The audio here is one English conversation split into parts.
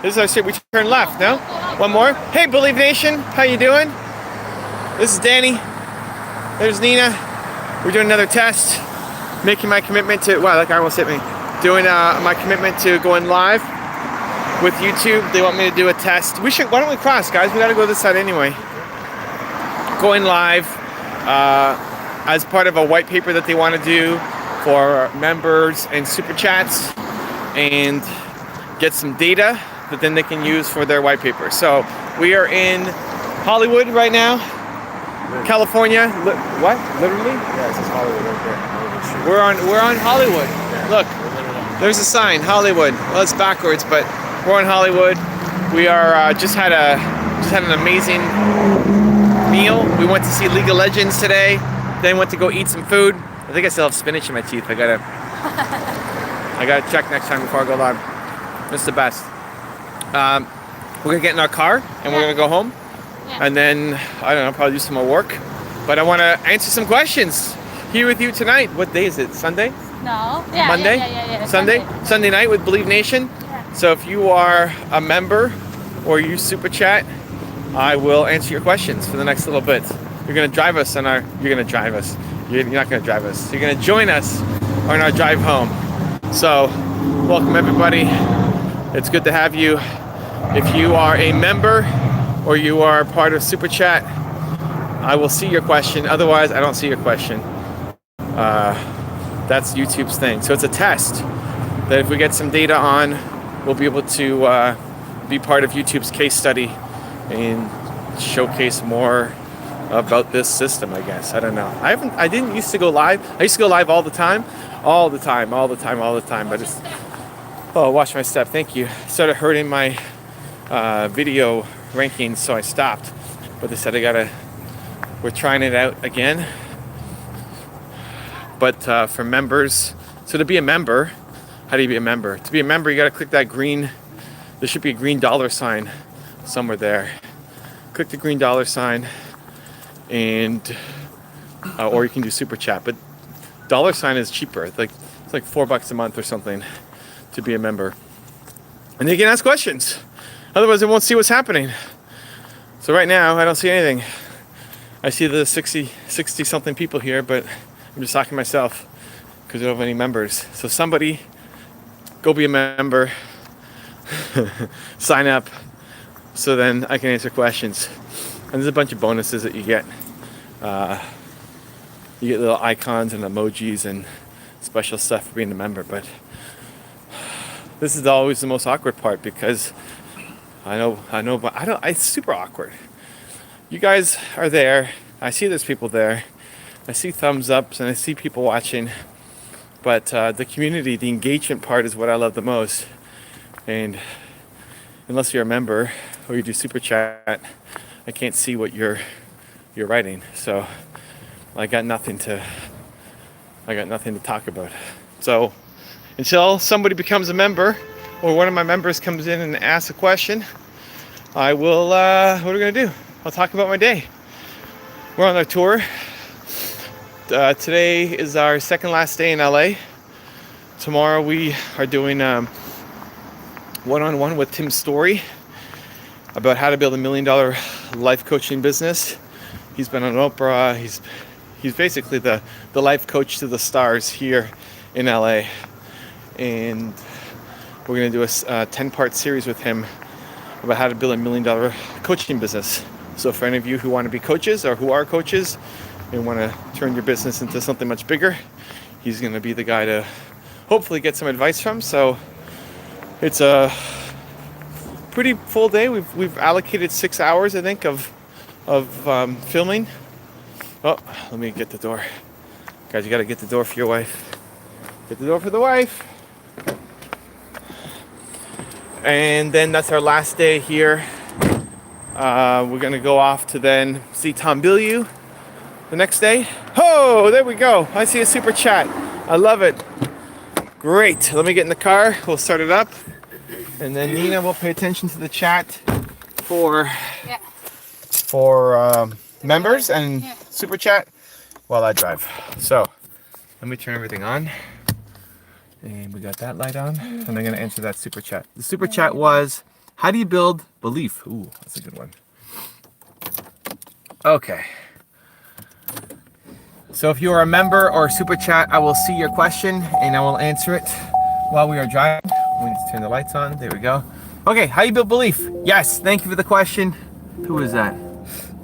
This is our street. We turn left, no? One more. Hey, Believe Nation. How you doing? This is Danny. There's Nina. We're doing another test. Making my commitment to... Wow, that guy almost hit me. Doing my commitment to going live with YouTube. They want me to do a test. We should... Why don't we cross, guys? We got to go this side anyway. Going live as part of a white paper that they want to do for members and super chats and get some data that then they can use for their white paper. So we are in Hollywood right now, California. What? Literally? Yeah, it says Hollywood right there. We're on Hollywood. Yeah. Look, there's a sign, Hollywood. Well, it's backwards, but we're on Hollywood. We are just had an amazing meal. We went to see League of Legends today. Then went to go eat some food. I think I still have spinach in my teeth. I gotta check next time before I go live. It's the best. We're gonna get in our car and we're gonna go home, and then I don't know, probably do some more work. But I want to answer some questions here with you tonight. What day is it? Sunday? No. Yeah. Monday? Yeah. Sunday night with Believe Nation. Yeah. So if you are a member or you super chat, I will answer your questions for the next little bit. You're gonna drive us on our. You're gonna drive us. You're not gonna drive us. You're gonna join us on our drive home. So welcome everybody. It's good to have you. If you are a member or you are part of Super Chat, I will see your question. Otherwise, I don't see your question. That's YouTube's thing. So it's a test that if we get some data on, we'll be able to be part of YouTube's case study and showcase more about this system, I guess. I don't know. I didn't used to go live. I used to go live all the time. But it's... Oh, watch my step. Thank you. Started hurting my video rankings, so I stopped. But they said we're trying it out again. But for members, so to be a member, how do you be a member? To be a member, you got to click that green. There should be a green dollar sign somewhere there. Click the green dollar sign, and or you can do super chat. But dollar sign is cheaper. It's like $4 a month or something to be a member. And you can ask questions. Otherwise, I won't see what's happening. So right now, I don't see anything. I see the 60 something people here, but I'm just talking to myself because I don't have any members. So somebody, go be a member, sign up, so then I can answer questions. And there's a bunch of bonuses that you get. You get little icons and emojis and special stuff for being a member, but this is always the most awkward part because I know, but it's super awkward. You guys are there. I see there's people there. I see thumbs ups and I see people watching, but the community, the engagement part is what I love the most. And unless you're a member or you do super chat, I can't see what you're writing. So I got nothing to talk about. So until somebody becomes a member or one of my members comes in and asks a question, I will, what are we gonna do? I'll talk about my day. We're on our tour. Today is our second last day in LA. Tomorrow we are doing one-on-one with Tim Story about how to build $1 million life coaching business. He's been on Oprah. He's basically the life coach to the stars here in LA. And we're going to do a 10-part series with him about how to build $1 million coaching business. So for any of you who want to be coaches or who are coaches and want to turn your business into something much bigger, he's going to be the guy to hopefully get some advice from. So it's a pretty full day. We've allocated 6 hours, I think, of filming. Oh, let me get the door. Guys, you got to get the door for your wife. Get the door for the wife. And then that's our last day here. We're going to go off to then see Tom Bilyeu the next day. Oh, there we go. I see a super chat. I love it. Great. Let me get in the car. We'll start it up. And then Nina will pay attention to the chat for members and super chat while I drive. So let me turn everything on. And we got that light on. And I'm going to answer that super chat. The super chat was, How do you build belief? Ooh, that's a good one. Okay. So if you are a member or super chat, I will see your question and I will answer it while we are driving. We need to turn the lights on. There we go. Okay, how you build belief? Yes, thank you for the question. Who is that?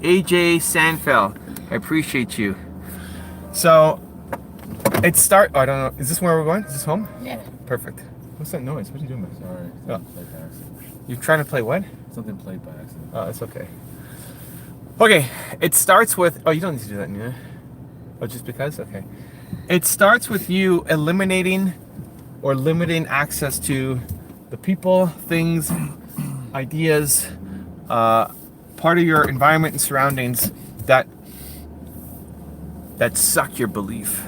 AJ Sandfeld. I appreciate you. So I don't know. Is this where we're going? Is this home? Yeah. Perfect. What's that noise? What are you doing? Sorry. Oh. Played by accident. You're trying to play what? Something played by accident. Oh, that's okay. Okay, it starts with, you don't need to do that, Nina. Oh, just because? Okay. It starts with you eliminating or limiting access to the people, things, ideas, part of your environment and surroundings that suck your belief,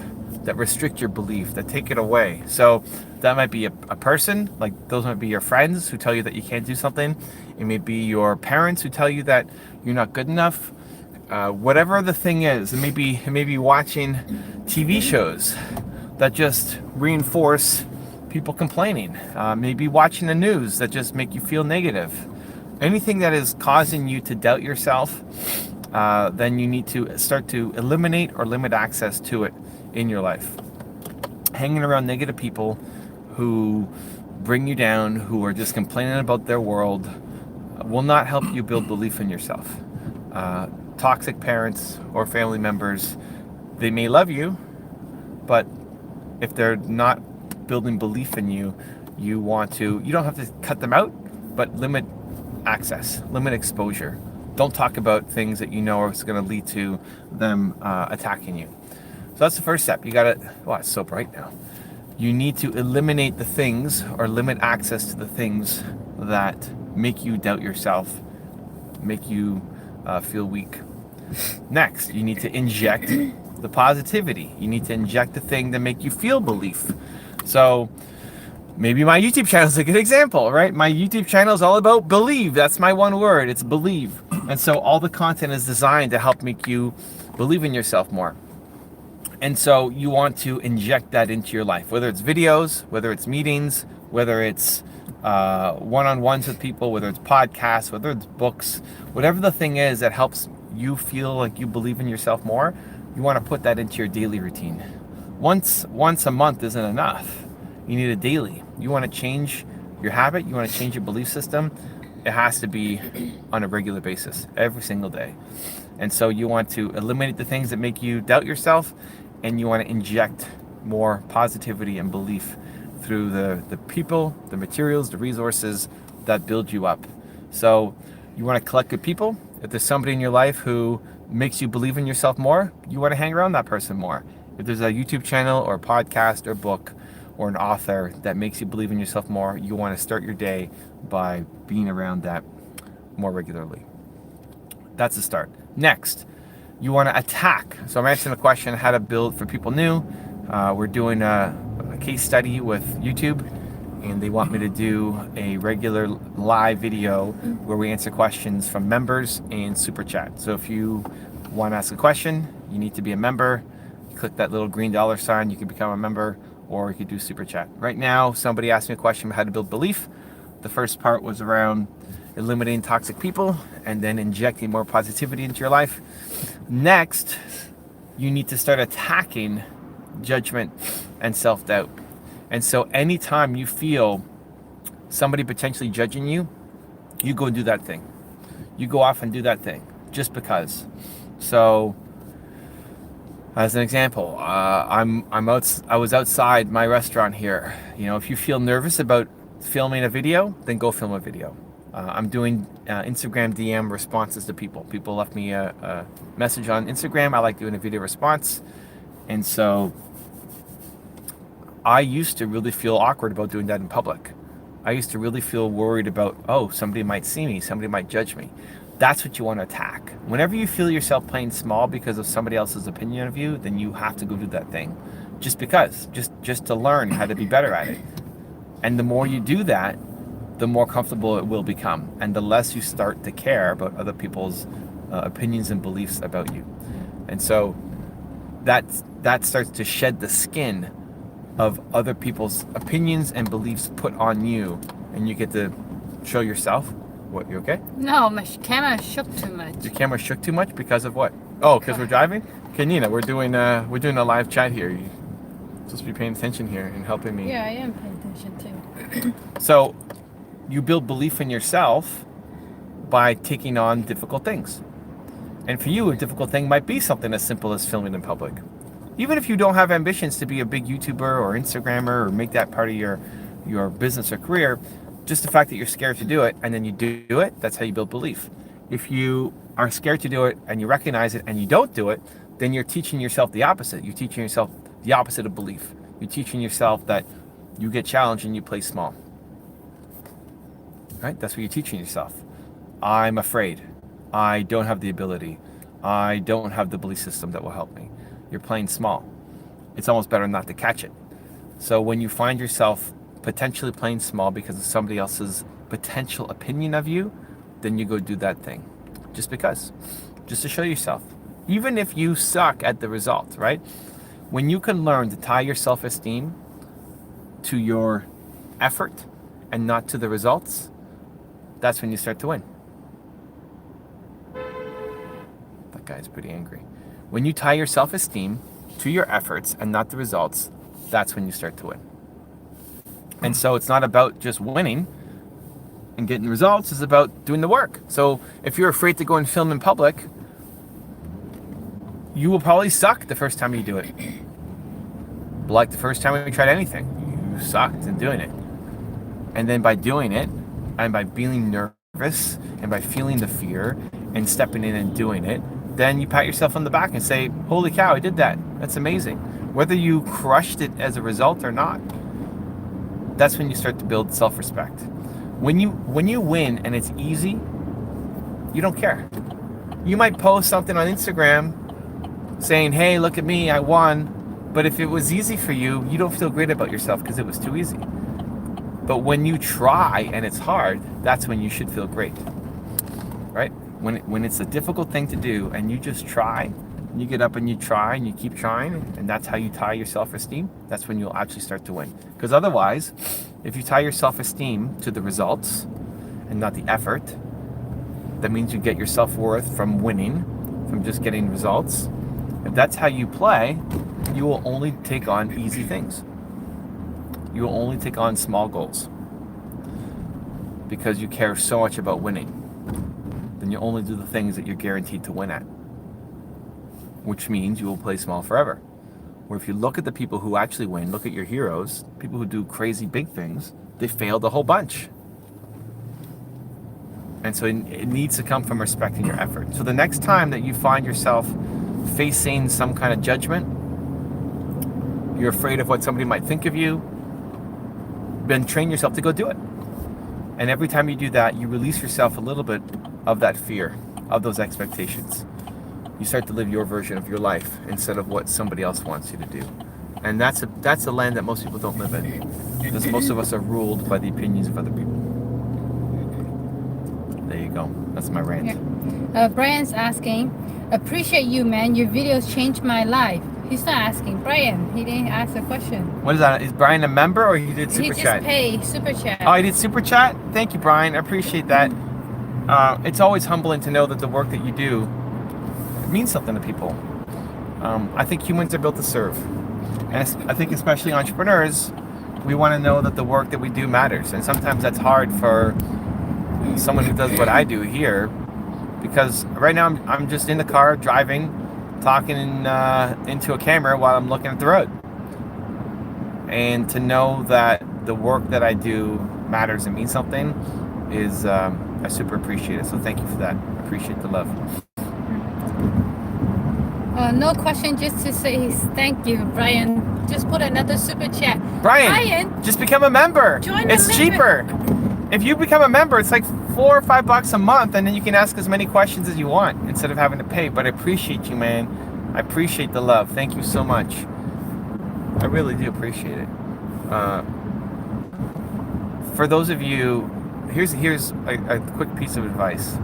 that restrict your belief, that take it away. So that might be a person, like those might be your friends who tell you that you can't do something. It may be your parents who tell you that you're not good enough. Whatever the thing is, it may be watching TV shows that just reinforce people complaining. Maybe watching the news that just make you feel negative. Anything that is causing you to doubt yourself, then you need to start to eliminate or limit access to it in your life. Hanging around negative people who bring you down, who are just complaining about their world, will not help you build belief in yourself. Toxic parents or family members, they may love you, but if they're not building belief in you, you don't have to cut them out, but limit access, limit exposure. Don't talk about things that you know are going to lead to them attacking you. So that's the first step. You got to, it's so bright now. You need to eliminate the things or limit access to the things that make you doubt yourself, make you feel weak. Next, you need to inject the positivity. You need to inject the thing that make you feel belief. So maybe my YouTube channel is a good example, right? My YouTube channel is all about believe. That's my one word. It's believe. And so all the content is designed to help make you believe in yourself more. And so you want to inject that into your life, whether it's videos, whether it's meetings, whether it's one-on-ones with people, whether it's podcasts, whether it's books, whatever the thing is that helps you feel like you believe in yourself more, you want to put that into your daily routine. Once a month isn't enough. You need a daily. You want to change your habit, you want to change your belief system, it has to be on a regular basis, every single day. And so you want to eliminate the things that make you doubt yourself, and you want to inject more positivity and belief through the people, the materials, the resources that build you up. So you want to collect good people. If there's somebody in your life who makes you believe in yourself more, you want to hang around that person more. If there's a YouTube channel or podcast or book or an author that makes you believe in yourself more, you want to start your day by being around that more regularly. That's the start. Next, you want to attack. So I'm answering the question, how to build for people new. We're doing a case study with YouTube, and they want me to do a regular live video where we answer questions from members and super chat. So if you want to ask a question, you need to be a member. You click that little green dollar sign, you can become a member, or you could do super chat. Right now, somebody asked me a question about how to build belief. The first part was around eliminating toxic people and then injecting more positivity into your life. Next, you need to start attacking judgment and self-doubt. And so anytime you feel somebody potentially judging you, you go and do that thing. You go off and do that thing just because. So as an example, I was outside my restaurant here. If you feel nervous about filming a video, then go film a video. I'm doing Instagram DM responses to people. People left me a message on Instagram. I like doing a video response. And so I used to really feel awkward about doing that in public. I used to really feel worried about, somebody might see me, somebody might judge me. That's what you want to attack. Whenever you feel yourself playing small because of somebody else's opinion of you, then you have to go do that thing. Just because, just to learn how to be better at it. And the more you do that, the more comfortable it will become, and the less you start to care about other people's opinions and beliefs about you. And so that starts to shed the skin of other people's opinions and beliefs put on you, and you get to show yourself. What, you okay? No, my camera shook too much. Your camera shook too much because of what? Oh, because we're driving? Okay, Nina, we're doing a live chat here. You're supposed to be paying attention here and helping me. Yeah, I am paying attention too. So, you build belief in yourself by taking on difficult things. And for you, a difficult thing might be something as simple as filming in public. Even if you don't have ambitions to be a big YouTuber or Instagrammer or make that part of your business or career, just the fact that you're scared to do it and then you do it, that's how you build belief. If you are scared to do it and you recognize it and you don't do it, then you're teaching yourself the opposite. You're teaching yourself the opposite of belief. You're teaching yourself that you get challenged and you play small. Right? That's what you're teaching yourself. I'm afraid. I don't have the ability. I don't have the belief system that will help me. You're playing small. It's almost better not to catch it. So when you find yourself potentially playing small because of somebody else's potential opinion of you, then you go do that thing. Just because. Just to show yourself. Even if you suck at the result, right? When you can learn to tie your self-esteem to your effort and not to the results, that's when you start to win. That guy's pretty angry. When you tie your self-esteem to your efforts and not the results, that's when you start to win. And so it's not about just winning and getting results, it's about doing the work. So if you're afraid to go and film in public, you will probably suck the first time you do it. Like the first time you tried anything, you sucked in doing it. And then by doing it, and by being nervous, and by feeling the fear, and stepping in and doing it, then you pat yourself on the back and say, holy cow, I did that. That's amazing. Whether you crushed it as a result or not, that's when you start to build self-respect. When you win and it's easy, you don't care. You might post something on Instagram saying, hey, look at me, I won. But if it was easy for you, you don't feel great about yourself because it was too easy. But when you try and it's hard, that's when you should feel great, right? When it's a difficult thing to do and you just try, you get up and you try and you keep trying, and that's how you tie your self-esteem, that's when you'll actually start to win. Because otherwise, if you tie your self-esteem to the results and not the effort, that means you get your self-worth from winning, from just getting results. If that's how you play, you will only take on easy things. You will only take on small goals because you care so much about winning. Then you only do the things that you're guaranteed to win at, which means you will play small forever. Where if you look at the people who actually win, look at your heroes, people who do crazy big things, they failed a whole bunch. And so it needs to come from respecting your effort. So the next time that you find yourself facing some kind of judgment, you're afraid of what somebody might think of you, then train yourself to go do it. And every time you do that, you release yourself a little bit of that fear, of those expectations. You start to live your version of your life instead of what somebody else wants you to do. And that's a land that most people don't live in, because most of us are ruled by the opinions of other people. There you go. That's my rant. Yeah. Brian's asking, appreciate you, man. Your videos changed my life. He's not asking. Brian, he didn't ask a question. What is that? Is Brian a member or he did Superchat? He just paid Super Chat. Oh, he did Super Chat? Thank you, Brian. I appreciate that. It's always humbling to know that the work that you do means something to people. I think humans are built to serve. And I think especially entrepreneurs, we want to know that the work that we do matters. And sometimes that's hard for someone who does what I do here, because right now I'm just in the car driving, talking into a camera while I'm looking at the road. And to know that the work that I do matters and means something is, I super appreciate it. So thank you for that. I appreciate the love. No question, just to say thank you, Brian. Just put another Super Chat. Brian, just become a member. It's cheaper. If you become a member, it's like $4 or $5 a month, and then you can ask as many questions as you want instead of having to pay. But I appreciate you, man. I appreciate the love. Thank you so much. I really do appreciate it. For those of you, here's a quick piece of advice.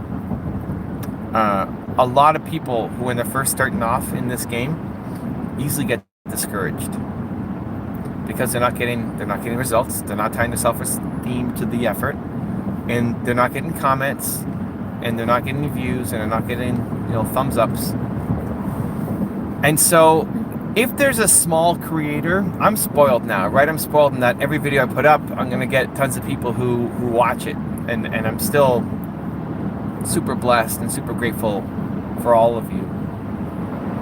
A lot of people who, when they're first starting off in this game, easily get discouraged because they're not getting results. They're not tying their self-esteem to the effort, and they're not getting comments, and they're not getting views, and they're not getting, thumbs ups. And so if there's a small creator, I'm spoiled now, right? I'm spoiled in that every video I put up, I'm going to get tons of people who watch it. And I'm still super blessed and super grateful for all of you.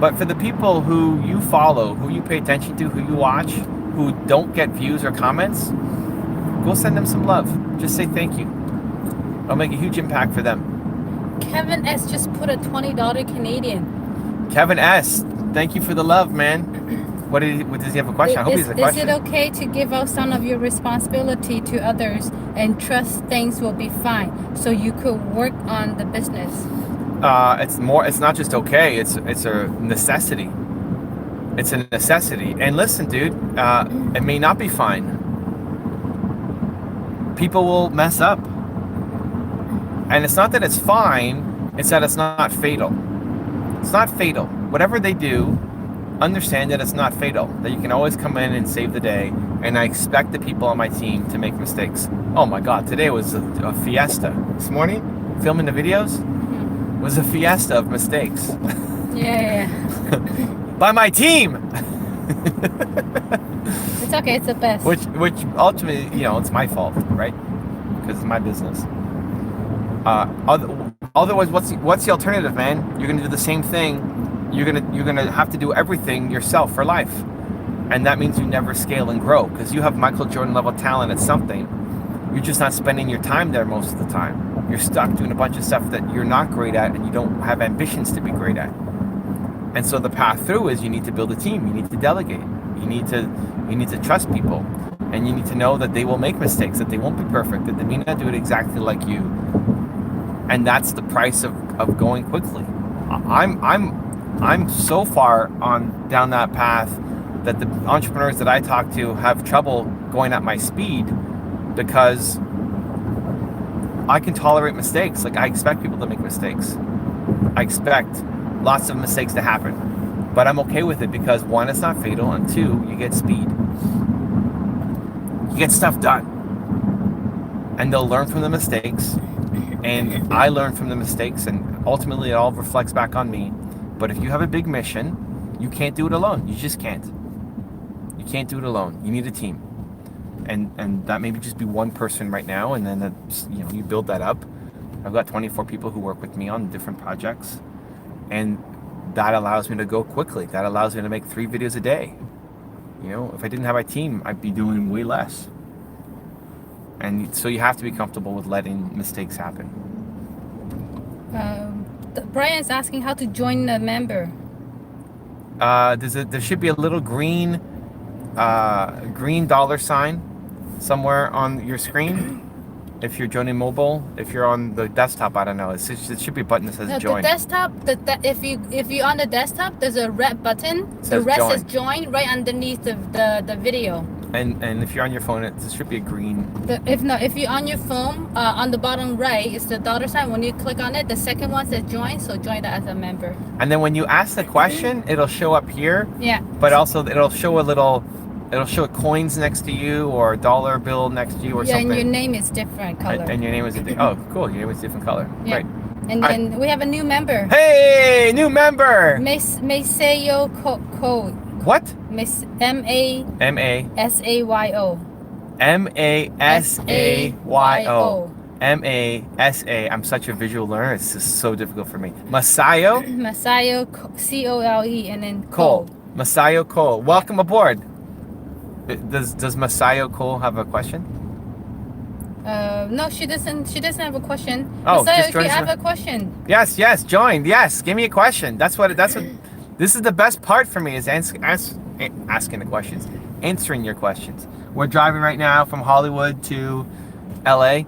But for the people who you follow, who you pay attention to, who you watch, who don't get views or comments, go send them some love. Just say thank you. It'll make a huge impact for them. Kevin S just put a $20 Canadian. Kevin S, thank you for the love, man. What does he have a question? I hope he has a question. Is it okay to give out some of your responsibility to others and trust things will be fine so you could work on the business? It's not just okay, it's a necessity. It's a necessity. And listen, dude, it may not be fine. People will mess up. And it's not that it's fine, it's that it's not fatal. It's not fatal. Whatever they do, understand that it's not fatal, that you can always come in and save the day. And I expect the people on my team to make mistakes. Oh my God, today was a fiesta. This morning, filming the videos, was a fiesta of mistakes. Yeah. By my team. It's okay, it's the best. Which ultimately, it's my fault, right? Because it's my business. Otherwise, what's the alternative, man? You're gonna do the same thing. You're gonna have to do everything yourself for life, and that means you never scale and grow because you have Michael Jordan level talent at something. You're just not spending your time there most of the time. You're stuck doing a bunch of stuff that you're not great at, and you don't have ambitions to be great at. And so the path through is you need to build a team. You need to delegate. You need to trust people, and you need to know that they will make mistakes, that they won't be perfect, that they may not do it exactly like you. And that's the price of going quickly. I'm so far down that path that the entrepreneurs that I talk to have trouble going at my speed because I can tolerate mistakes. Like, I expect people to make mistakes. I expect lots of mistakes to happen. But I'm okay with it because one, it's not fatal, and two, you get speed. You get stuff done. And they'll learn from the mistakes. And I learn from the mistakes, and ultimately it all reflects back on me. But if you have a big mission, you can't do it alone. You just can't. You can't do it alone. You need a team. And that maybe just be one person right now, and then you build that up. I've got 24 people who work with me on different projects, and that allows me to go quickly. That allows me to make 3 videos a day. If I didn't have my team, I'd be doing way less. And so you have to be comfortable with letting mistakes happen. Brian's asking how to join a member. There should be a little green $sign somewhere on your screen. If you're joining mobile, if you're on the desktop, I don't know. It should be a button that says join. The desktop, if you're on the desktop, there's a red button. The red says join right underneath the video. And if you're on your phone, it should be a green. If you're on your phone, on the bottom right, it's the $sign. When you click on it, the second one says join, so join that as a member. And then when you ask the question, it'll show up here. Yeah. But also it'll show coins next to you or a dollar bill next to you or something. Yeah, and your name is different color. And your name is oh, cool. Your name is different color. Yeah. Right. And then we have a new member. Hey, new member. Masayo Code. What? M-A-S-A-Y-O. M-A-S-A-Y-O. M-A-S-A. I'm such a visual learner. It's just so difficult for me. Masayo? Masayo, C-O-L-E, and then Cole. Masayo Cole. Welcome aboard. Does Masayo Cole have a question? No, she doesn't. She doesn't have a question. Oh, Masayo, just if you join have a question. Yes, join. Yes, give me a question. That's what. This is the best part for me is asking the questions, answering your questions. We're driving right now from Hollywood to LA.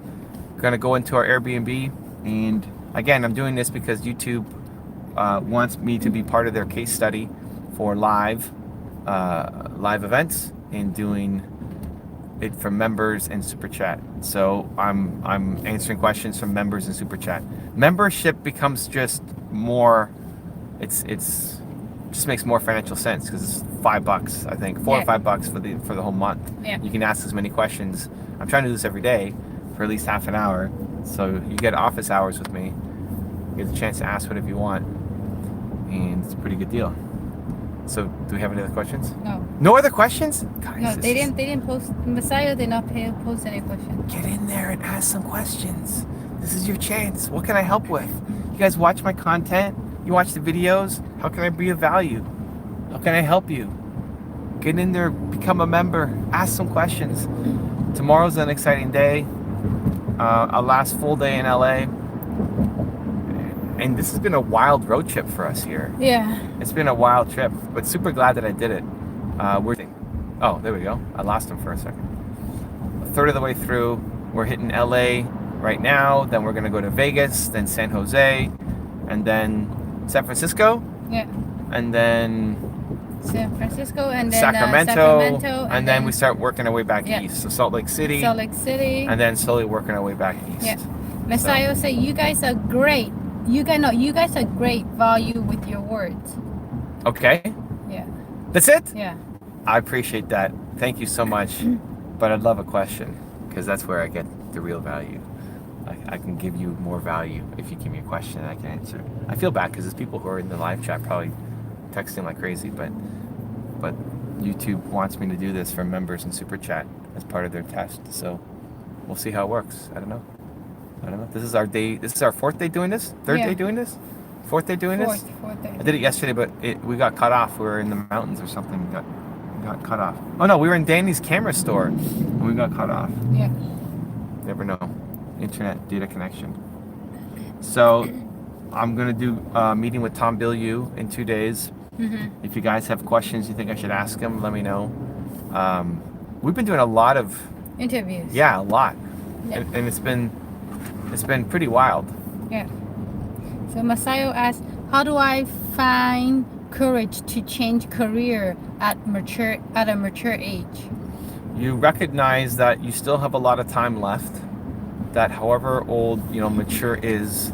We're gonna go into our Airbnb, and again, I'm doing this because YouTube wants me to be part of their case study for live events and doing it for members and Superchat. So I'm answering questions from members and Superchat. Membership becomes just more. It's just makes more financial sense because it's $5, I think, $4 or $5 for the whole month. Yeah. You can ask as many questions. I'm trying to do this every day for at least half an hour, So you get office hours with me. You get a chance to ask whatever you want, and it's a pretty good deal. So, do we have any other questions? No. No other questions? Guys, No, this they is- didn't post. Messiah did not post any questions. Get in there and ask some questions. This is your chance. What can I help with? You guys watch my content? You watch the videos? How can I be of value? How can I help you? Get in there, become a member, ask some questions. Tomorrow's an exciting day. Our last full day in LA. And this has been a wild road trip for us here. Yeah. It's been a wild trip, but super glad that I did it. Oh, there we go. I lost him for a second. A third of the way through, we're hitting LA right now. Then we're gonna go to Vegas, then San Jose, and then San Francisco, Yeah. and then San Francisco and then Sacramento, and then we start working our way back Yeah. east. So Salt Lake City, and then slowly working our way back east. Yeah. Messiah say you guys are great. You guys are great value with your words. Okay, Yeah. that's it. Yeah. I appreciate that. Thank you so much. But I'd love a question, because that's where I get the real value. I can give you more value if you give me a question and I can answer. I feel bad because there's people who are in the live chat probably texting like crazy, but YouTube wants me to do this for members in Superchat as part of their test. So we'll see how it works. I don't know. This is our day. This is our fourth day doing this. Third day doing this. Fourth day doing this. Fourth day. I did it yesterday, but we got cut off. We were in the mountains or something. We got cut off. Oh no, we were in Danny's camera store and we got cut off. Yeah. Never know. Internet data connection. So I'm gonna do a meeting with Tom Bilyeu in 2 days. Mm-hmm. If you guys have questions you think I should ask him, let me know. We've been doing a lot of Interviews. a lot, Yeah. and it's been pretty wild. Yeah. So Masayo asks, how do I find courage to change career at a mature age? You recognize that you still have a lot of time left. That however old mature is,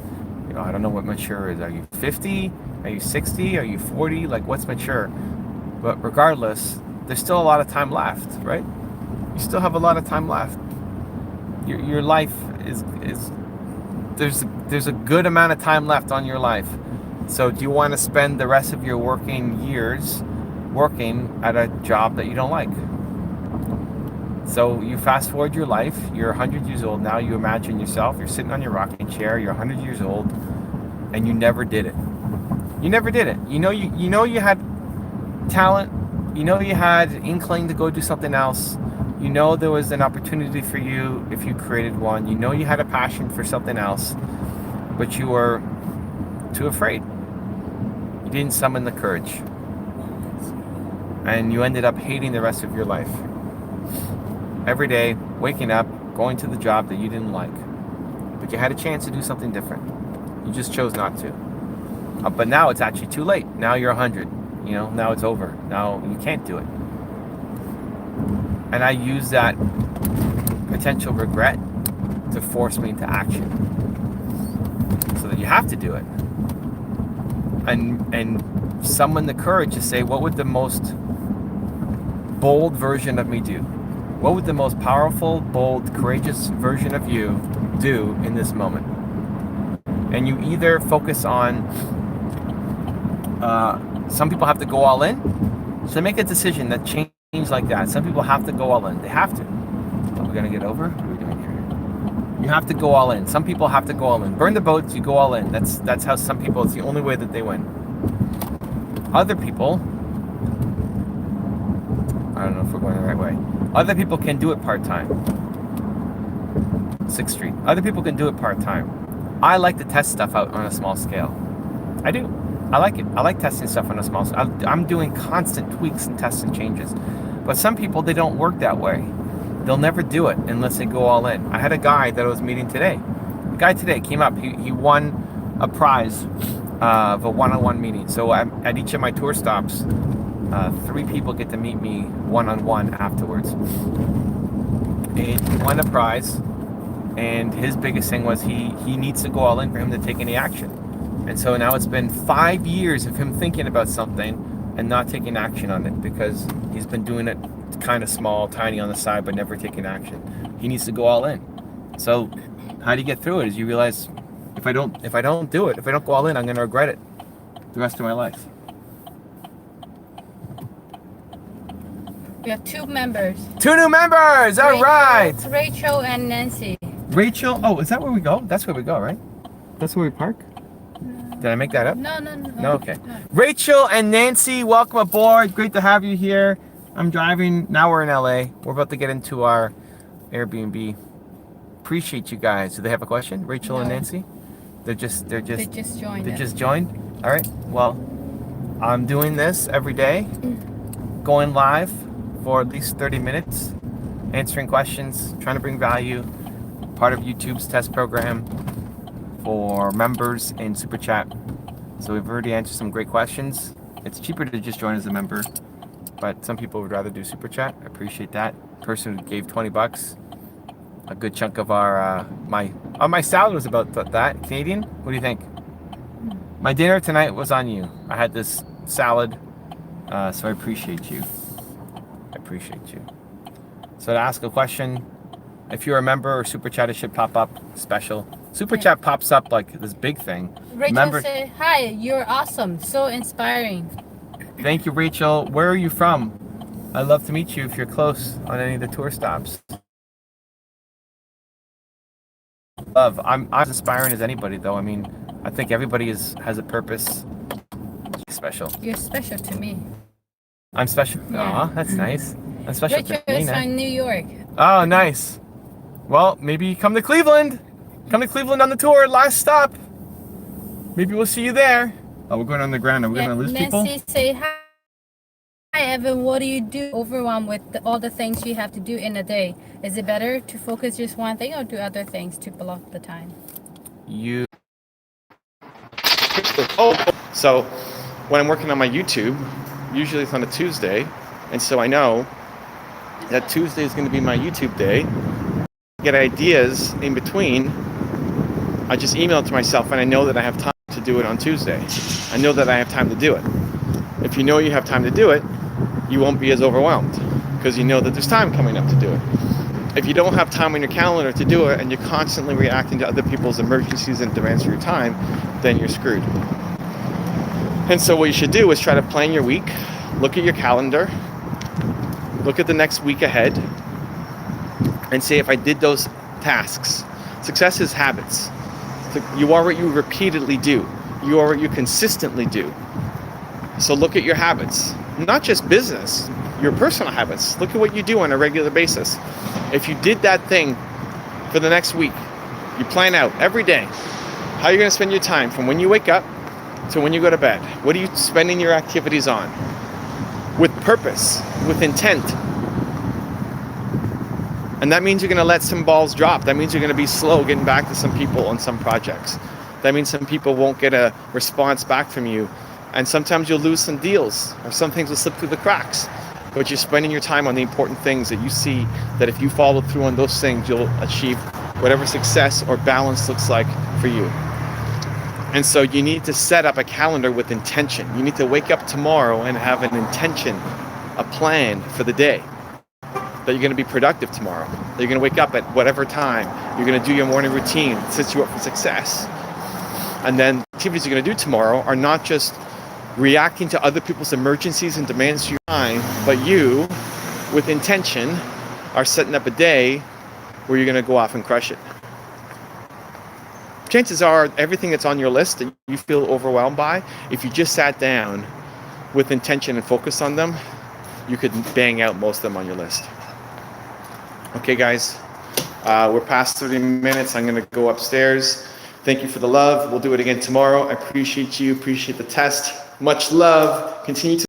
I don't know what mature is. Are you 50? Are you 60? Are you 40? Like, what's mature? But regardless, there's still a lot of time left, right? You still have a lot of time left. Your life is there's a good amount of time left on your life. So do you want to spend the rest of your working years working at a job that you don't like? So you fast forward your life, you're 100 years old now, you imagine yourself, you're sitting on your rocking chair, you're 100 years old, and you never did it. You never did it. You know you had talent, you had inkling to go do something else, there was an opportunity for you if you created one, you had a passion for something else, but you were too afraid. You didn't summon the courage. And you ended up hating the rest of your life. Every day, waking up, going to the job that you didn't like. But you had a chance to do something different. You just chose not to. But now it's actually too late. Now you're 100. Now it's over. Now you can't do it. And I use that potential regret to force me into action. So that you have to do it. And summon the courage to say, what would the most bold version of me do? What would the most powerful, bold, courageous version of you do in this moment? And you either focus on, some people have to go all in. So make a decision that change like that. Some people have to go all in. They have to. Are we going to get over? What are we doing here? You have to go all in. Some people have to go all in. Burn the boats, you go all in. That's how some people, it's the only way that they win. Other people, I don't know if we're going the right way. Other people can do it part-time. 6th Street. Other people can do it part-time. I like to test stuff out on a small scale. I do. I like it. I like testing stuff on a small scale. I'm doing constant tweaks and tests and changes. But some people, they don't work that way. They'll never do it unless they go all in. I had a guy that I was meeting today. The guy today came up. He won a prize of a one-on-one meeting. So at each of my tour stops, 3 people get to meet me one-on-one afterwards. And he won a prize, and his biggest thing was he needs to go all in for him to take any action. And so now it's been 5 years of him thinking about something and not taking action on it because he's been doing it kind of small, tiny on the side, but never taking action. He needs to go all in. So how do you get through it? Is you realize if I don't do it, if I don't go all in, I'm going to regret it the rest of my life. We have 2 members. 2 new members. All right. Rachel and Nancy. Rachel. Oh, is that where we go? That's where we go, right? That's where we park? Did I make that up? No. No, okay. Rachel and Nancy, welcome aboard. Great to have you here. I'm driving. Now we're in LA. We're about to get into our Airbnb. Appreciate you guys. Do they have a question? Rachel and Nancy? They just joined. They just joined? All right. Well, I'm doing this every day, going live for at least 30 minutes, answering questions, trying to bring value. Part of YouTube's test program for members in Superchat. So we've already answered some great questions. It's cheaper to just join as a member, but some people would rather do Superchat. I appreciate that. Person who gave $20, a good chunk of our my salad was about that. Canadian? What do you think? My dinner tonight was on you. I had this salad, so I appreciate you. So to ask a question, if you're a member or Super Chat, it should pop up special. Super Chat pops up like this big thing. Rachel said, "Hi, you're awesome, so inspiring." Thank you, Rachel. Where are you from? I'd love to meet you if you're close on any of the tour stops. Love. I'm as inspiring as anybody, though. I mean, I think everybody has a purpose. Special. You're special to me. I'm special. Yeah. Aw, that's nice. I'm special Rachel to me. is from New York. Oh, nice. Well, maybe come to Cleveland. Come to Cleveland on the tour. Last stop. Maybe we'll see you there. Oh, we're going on the ground. Are we going to lose people? Nancy say, "Hi, Evan. What do you do? Overwhelmed with all the things you have to do in a day. Is it better to focus just one thing or do other things to block the time?" So when I'm working on my YouTube, usually it's on a Tuesday, and so I know that Tuesday is going to be my YouTube day. Get ideas in between, I just email it to myself, and I know that I have time to do it on Tuesday. I know that I have time to do it. If you know you have time to do it, you won't be as overwhelmed because you know that there's time coming up to do it. If you don't have time on your calendar to do it and you're constantly reacting to other people's emergencies and demands for your time, then you're screwed. And so what you should do is try to plan your week, look at your calendar, look at the next week ahead, and say, if I did those tasks. Success is habits. You are what you repeatedly do. You are what you consistently do. So look at your habits. Not just business, your personal habits. Look at what you do on a regular basis. If you did that thing for the next week, you plan out every day how you're going to spend your time from when you wake up to when you go to bed. What are you spending your activities on? With purpose, with intent. And that means you're going to let some balls drop. That means you're going to be slow getting back to some people on some projects. That means some people won't get a response back from you. And sometimes you'll lose some deals, or some things will slip through the cracks. But you're spending your time on the important things that you see that if you follow through on those things, you'll achieve whatever success or balance looks like for you. And so you need to set up a calendar with intention. You need to wake up tomorrow and have an intention, a plan for the day. That you're going to be productive tomorrow. That you're going to wake up at whatever time. You're going to do your morning routine, sets you up for success. And then activities you're going to do tomorrow are not just reacting to other people's emergencies and demands for your time, but you, with intention, are setting up a day where you're going to go off and crush it. Chances are everything that's on your list that you feel overwhelmed by, if you just sat down with intention and focused on them, you could bang out most of them on your list. Okay, guys, we're past 30 minutes. I'm going to go upstairs. Thank you for the love. We'll do it again tomorrow. I appreciate you. Appreciate the test. Much love. Continue to